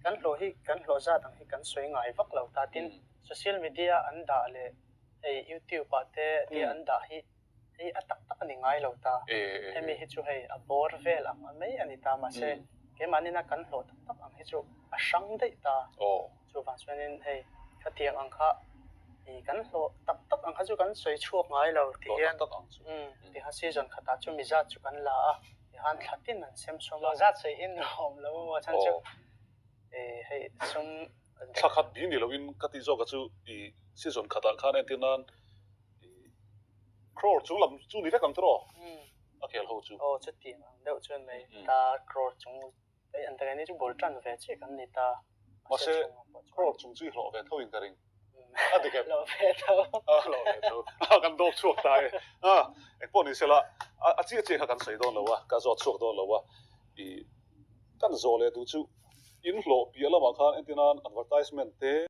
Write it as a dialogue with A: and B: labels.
A: kan lo hi kan lo za tang hi kan soi ngai vak lo ta tin social media an da le ei YouTube pa te ti an da hi ei atak tak ani ngai lo ta hemi hi chu hei a bor vel ang mai ani ta ma se ke manina kan lo tak tak ang hi chu a sang dei ta chu van swanin hei khatiang ang kha i kan lo tak tak ang kha chu kan soi chuak ngai lo ti hian ti ha season khata chu mi za chu kan la a ti han thatin an sem som lo za sei in rom lo mo chan chu hei sum
B: thakhat bi ni loin kati zo ka chu I season khata khan entinan crore chu lam chu ni rekam tro a khel ho chu
A: chu ti ang deuh chuan mai ta crore chung ei an ta ni chu bol tran ve chi kan ni ta
B: ma se crore chung chi hlo ve thoin ka ring a de ke
A: lo ve tho
B: lo ve tho kan dok chuak tai ek pon ni sela a chi chi kan sei don lo wa ka zo chuak don lo wa I kan zo le du chu in hlo pi ala ma khan entinan advertisement te